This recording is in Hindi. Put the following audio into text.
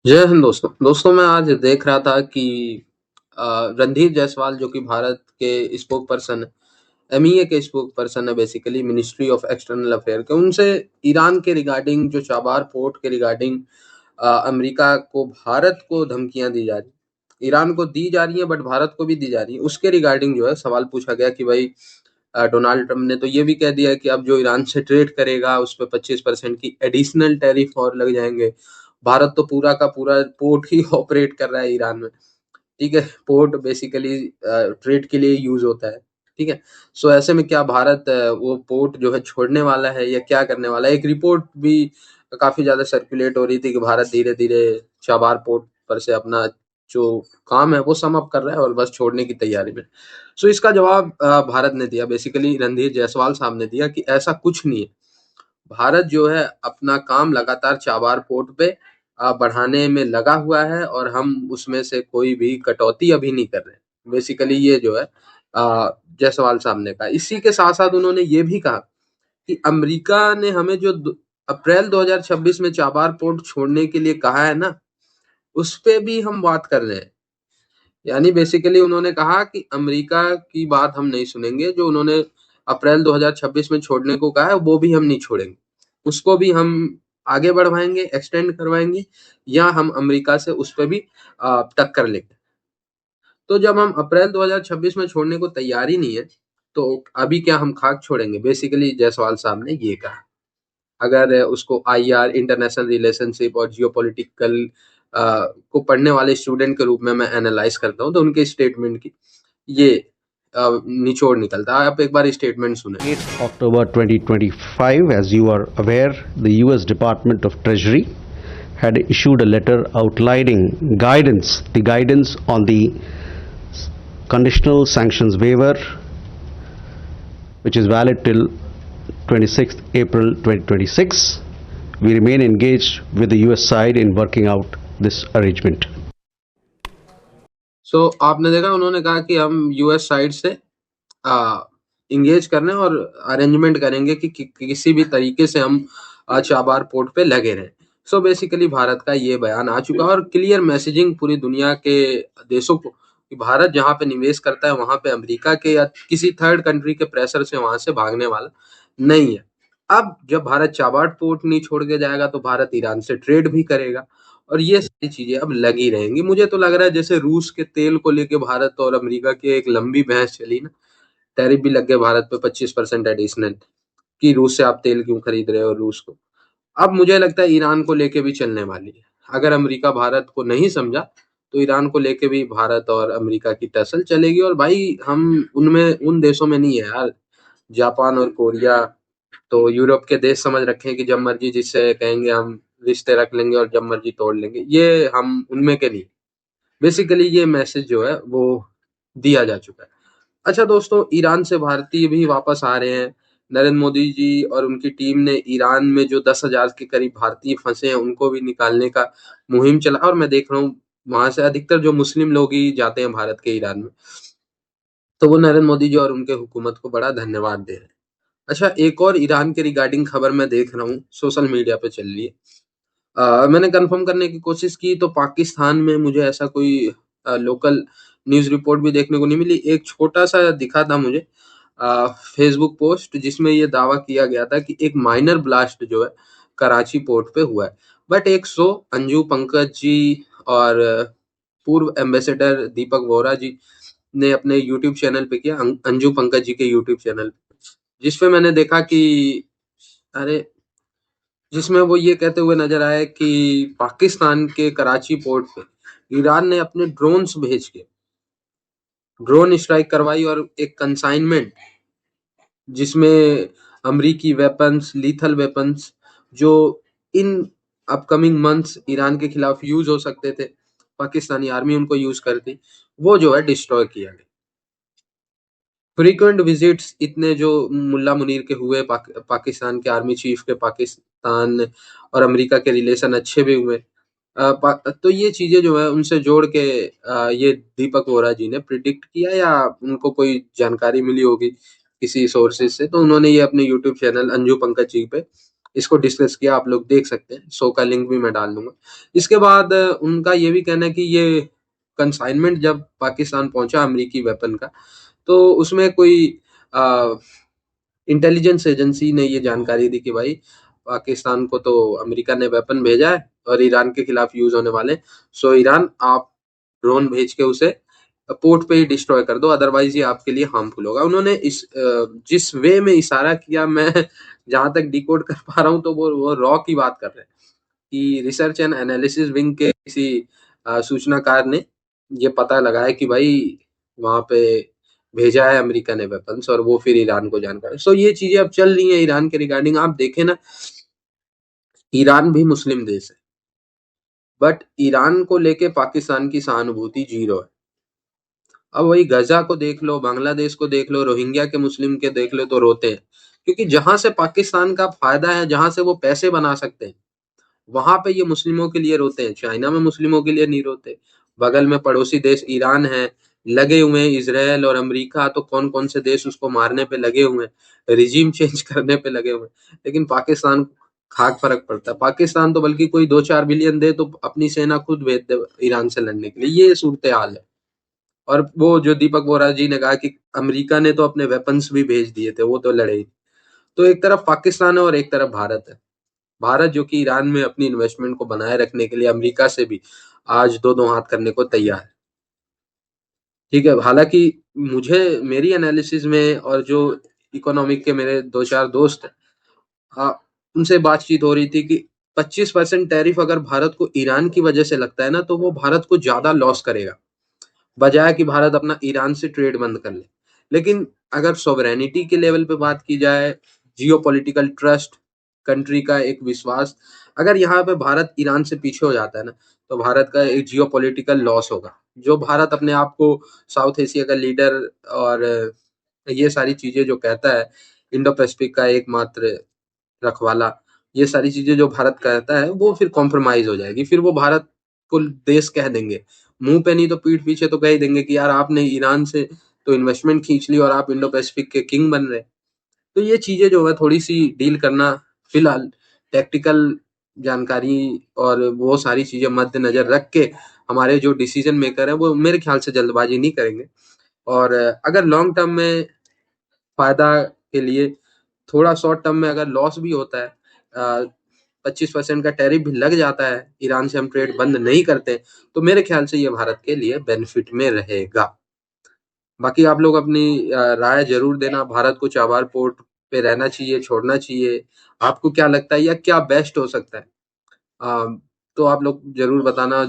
जय हिंद दोस्तों। मैं आज देख रहा था कि रणधीर जायसवाल जो कि भारत के स्पोक पर्सन है, एमईए के स्पोक पर्सन है, basically ministry of external affair के, उनसे ईरान के रिगार्डिंग, जो चाबार पोर्ट के रिगार्डिंग अमेरिका को, भारत को धमकियां दी जा रही, ईरान को दी जा रही है बट भारत को भी दी जा रही है, उसके रिगार्डिंग जो है सवाल पूछा गया कि भाई डोनाल्ड ट्रम्प ने तो ये भी कह दिया है कि अब जो ईरान से ट्रेड करेगा उस पर 25% की एडिशनल टैरिफ और लग जाएंगे। भारत तो पूरा का पूरा पोर्ट ही ऑपरेट कर रहा है ईरान में। ठीक है, पोर्ट बेसिकली ट्रेड के लिए यूज होता है। ठीक है, सो ऐसे में क्या भारत वो पोर्ट जो है छोड़ने वाला है या क्या करने वाला है? एक रिपोर्ट भी काफी ज्यादा सर्कुलेट हो रही थी कि भारत धीरे धीरे चाबार पोर्ट पर से अपना जो काम है वो सम अप कर रहा है और बस छोड़ने की तैयारी में। सो इसका जवाब भारत ने दिया, बेसिकली रणधीर जायसवाल साहब ने दिया कि ऐसा कुछ नहीं है। भारत जो है अपना काम लगातार चाबार पोर्ट पे बढ़ाने में लगा हुआ है और हम उसमें से कोई भी कटौती अभी नहीं कर रहे। बेसिकली ये जो है जायसवाल साहब ने कहा। इसी के साथ साथ उन्होंने ये भी कहा कि अमेरिका ने हमें जो अप्रैल 2026 में चाबार पोर्ट छोड़ने के लिए कहा है ना, उस पे भी हम बात कर रहे हैं। यानी बेसिकली उन्होंने कहा कि अमेरिका की बात हम नहीं सुनेंगे, जो उन्होंने अप्रैल 2026 में छोड़ने को कहा है वो भी हम नहीं छोड़ेंगे, उसको भी हम आगे बढ़वाएंगे, एक्सटेंड करवाएंगे, या हम अमेरिका से उस पर भी टक्कर लेंगे। तो जब हम अप्रैल 2026 में छोड़ने को तैयार ही नहीं है, तो अभी क्या हम खाक छोड़ेंगे? बेसिकली जायसवाल साहब ने ये कहा। अगर उसको आईआर, इंटरनेशनल रिलेशनशिप और जियोपॉलिटिकल को पढ़ने वाले स्टूडेंट के रूप में मैं एनालाइज करता हूँ, तो उनके स्टेटमेंट की ये निचोड़ निकलता है। आप एक बार स्टेटमेंट सुने। 8 October 2025, as you are aware, the US Department of Treasury had issued a letter outlining the guidance on the conditional sanctions waiver, which is valid till 26th April 2026. We remain engaged with the US side in working out this arrangement. सो आपने देखा, उन्होंने कहा कि हम यूएस साइड से इंगेज करने और अरेंजमेंट करेंगे कि किसी भी तरीके से हम चाबार पोर्ट पे लगे रहें। सो बेसिकली भारत का ये बयान आ चुका है और क्लियर मैसेजिंग पूरी दुनिया के देशों को कि भारत जहां पे निवेश करता है वहां पे अमेरिका के या किसी थर्ड कंट्री के प्रेशर से वहां से भागने वाला नहीं है। अब जब भारत चाबार पोर्ट नहीं छोड़ के जाएगा तो भारत ईरान से ट्रेड भी करेगा और ये सारी चीजें अब लगी रहेंगी। मुझे तो लग रहा है जैसे रूस के तेल को लेके भारत और अमेरिका की एक लंबी बहस चली ना, टैरिफ भी लग गए भारत पे 25% एडिशनल, कि रूस से आप तेल क्यों खरीद रहे हो रूस को। अब मुझे लगता है ईरान को लेके भी चलने वाली है। अगर अमेरिका भारत को नहीं समझा तो ईरान को लेके भी भारत और अमेरिका की टसल चलेगी। और भाई हम उनमें, उन देशों में नहीं है यार, जापान और कोरिया तो यूरोप के देश समझ रखे हैं कि जब मर्जी जिससे कहेंगे हम रिश्ते रख लेंगे और जब मर्जी तोड़ लेंगे, ये हम उनमें के नहीं। बेसिकली ये मैसेज जो है वो दिया जा चुका है। अच्छा दोस्तों, ईरान से भारतीय भी वापस आ रहे हैं। नरेंद्र मोदी जी और उनकी टीम ने ईरान में जो 10,000 के करीब भारतीय फंसे हैं उनको भी निकालने का मुहिम चला और मैं देख रहा हूँ वहां से अधिकतर जो मुस्लिम लोग ही जाते हैं भारत के ईरान में, तो वो नरेंद्र मोदी जी और उनके हुकूमत को बड़ा धन्यवाद दे रहे हैं। अच्छा, एक और ईरान के रिगार्डिंग खबर मैं देख रहा हूँ, सोशल मीडिया पे चल रही है। मैंने कंफर्म करने की कोशिश की तो पाकिस्तान में मुझे ऐसा कोई लोकल न्यूज़ रिपोर्ट भी देखने को नहीं मिली। एक छोटा-सा दिखा था मुझे फेसबुक पोस्ट, जिसमें ये दावा किया गया था कि एक माइनर ब्लास्ट जो है कराची पोर्ट पे हुआ है। बट एक शो अंजू पंकज जी और पूर्व एम्बेसडर दीपक वोरा जी ने अपने यूट्यूब चैनल पे किया, अंजू पंकज जी के यूट्यूब चैनल पे, जिसपे मैंने देखा कि अरे, जिसमें वो ये कहते हुए नजर आए कि पाकिस्तान के कराची पोर्ट पे ईरान ने अपने ड्रोन्स भेज के ड्रोन स्ट्राइक करवाई और एक कंसाइनमेंट जिसमें अमरीकी वेपन्स, लीथल वेपन्स, जो इन अपकमिंग मंथ्स ईरान के खिलाफ यूज हो सकते थे, पाकिस्तानी आर्मी उनको यूज करती, वो जो है डिस्ट्रॉय किया गया। फ्रीक्वेंट विजिट्स इतने जो मुल्ला मुनीर के हुए, पाकिस्तान के आर्मी चीफ के पाकिस्तान और अमेरिका के रिलेशन अच्छे भी हुए। तो ये चीजें जो है उनसे जोड़ के ये दीपक वोरा जी ने प्रिडिक्ट किया या उनको कोई जानकारी मिली होगी किसी सोर्सेज से, तो उन्होंने ये अपने यूट्यूब चैनल अंजू पंकज जी पे इसको डिस्कस किया, आप लोग देख सकते हैं, शो का लिंक भी मैं डाल दूंगा। इसके बाद उनका ये भी कहना है कि ये कंसाइनमेंट जब पाकिस्तान पहुंचा अमेरिकी वेपन का, तो उसमें कोई इंटेलिजेंस एजेंसी ने ये जानकारी दी कि भाई पाकिस्तान को तो अमेरिका ने वेपन भेजा है और ईरान के खिलाफ यूज होने वाले, सो ईरान आप ड्रोन भेज के उसे पोर्ट पे ही डिस्ट्रॉय कर दो, अदरवाइज ये आपके लिए हार्मफुल होगा। उन्होंने इस जिस वे में इशारा किया, मैं जहां तक डिकोड कर पा रहा हूँ, तो वो रॉ की बात कर रहे हैं कि रिसर्च एंड एनालिसिस विंग के किसी सूचनाकार ने ये पता लगाया कि भाई वहां पे भेजा है अमेरिका ने वेपन्स, और वो फिर ईरान को जानकारी। सो ये चीजें अब चल रही है ईरान के रिगार्डिंग। आप देखें ना, ईरान भी मुस्लिम देश है, बट ईरान को लेके पाकिस्तान की सहानुभूति जीरो है। अब वही गजा को देख लो, बांग्लादेश को देख लो, रोहिंग्या के मुस्लिम के देख लो, तो रोते हैं, क्योंकि जहां से पाकिस्तान का फायदा है, जहां से वो पैसे बना सकते हैं, वहां पे ये मुस्लिमों के लिए रोते हैं। चाइना में मुस्लिमों के लिए नहीं रोते। बगल में पड़ोसी देश ईरान है, लगे हुए हैं इसराइल और अमेरिका, तो कौन कौन से देश उसको मारने पे लगे हुए हैं, रिजीम चेंज करने पे लगे हुए हैं, लेकिन पाकिस्तान खाक फर्क पड़ता है। पाकिस्तान तो बल्कि कोई 2-4 बिलियन दे तो अपनी सेना खुद भेज दे ईरान से लड़ने के लिए, ये सूरत हाल है। और वो जो दीपक बोरा जी ने कहा कि अमेरिका ने तो अपने वेपन्स भी भेज दिए थे, वो तो लड़े ही। तो एक तरफ पाकिस्तान है और एक तरफ भारत है। भारत जो कि ईरान में अपनी इन्वेस्टमेंट को बनाए रखने के लिए अमेरिका से भी आज दो दो हाथ करने को तैयार है। ठीक है, हालांकि मुझे मेरी एनालिसिस में और जो इकोनॉमिक के मेरे 2-4 दोस्त हैं, उनसे बातचीत हो रही थी कि 25% टैरिफ अगर भारत को ईरान की वजह से लगता है ना, तो वो भारत को ज्यादा लॉस करेगा, बजाय कि भारत अपना ईरान से ट्रेड बंद कर ले। लेकिन अगर सॉवरेनिटी के लेवल पे बात की जाए, जियोपॉलिटिकल ट्रस्ट, कंट्री का एक विश्वास, अगर यहाँ पे भारत ईरान से पीछे हो जाता है ना, तो भारत का एक जियोपॉलिटिकल लॉस होगा। जो भारत अपने आप को साउथ एशिया का लीडर और ये सारी चीजें जो कहता है, इंडो पैसिफिक का एकमात्र रखवाला, ये सारी चीजें जो भारत कहता है, वो फिर कॉम्प्रोमाइज हो जाएगी। फिर वो भारत को देश कह देंगे, मुंह पे नहीं तो पीठ पीछे तो कह ही देंगे कि यार आपने ईरान से तो इन्वेस्टमेंट खींच ली और आप इंडो पैसिफिक के किंग बन रहे। तो ये चीजें जो है थोड़ी सी डील करना, फिलहाल टेक्टिकल जानकारी और वो सारी चीजें मद्देनजर रख के हमारे जो डिसीजन मेकर है, वो मेरे ख्याल से जल्दबाजी नहीं करेंगे। और अगर लॉन्ग टर्म में फायदा के लिए, थोड़ा शॉर्ट टर्म में अगर लॉस भी होता है, 25% का टैरिफ भी लग जाता है, ईरान से हम ट्रेड बंद नहीं करते, तो मेरे ख्याल से ये भारत के लिए बेनिफिट में रहेगा। बाकी आप लोग अपनी राय जरूर देना, भारत को चाबार पोर्ट पे रहना चाहिए, छोड़ना चाहिए, आपको क्या लगता है या क्या बेस्ट हो सकता है? तो आप लोग जरूर बताना।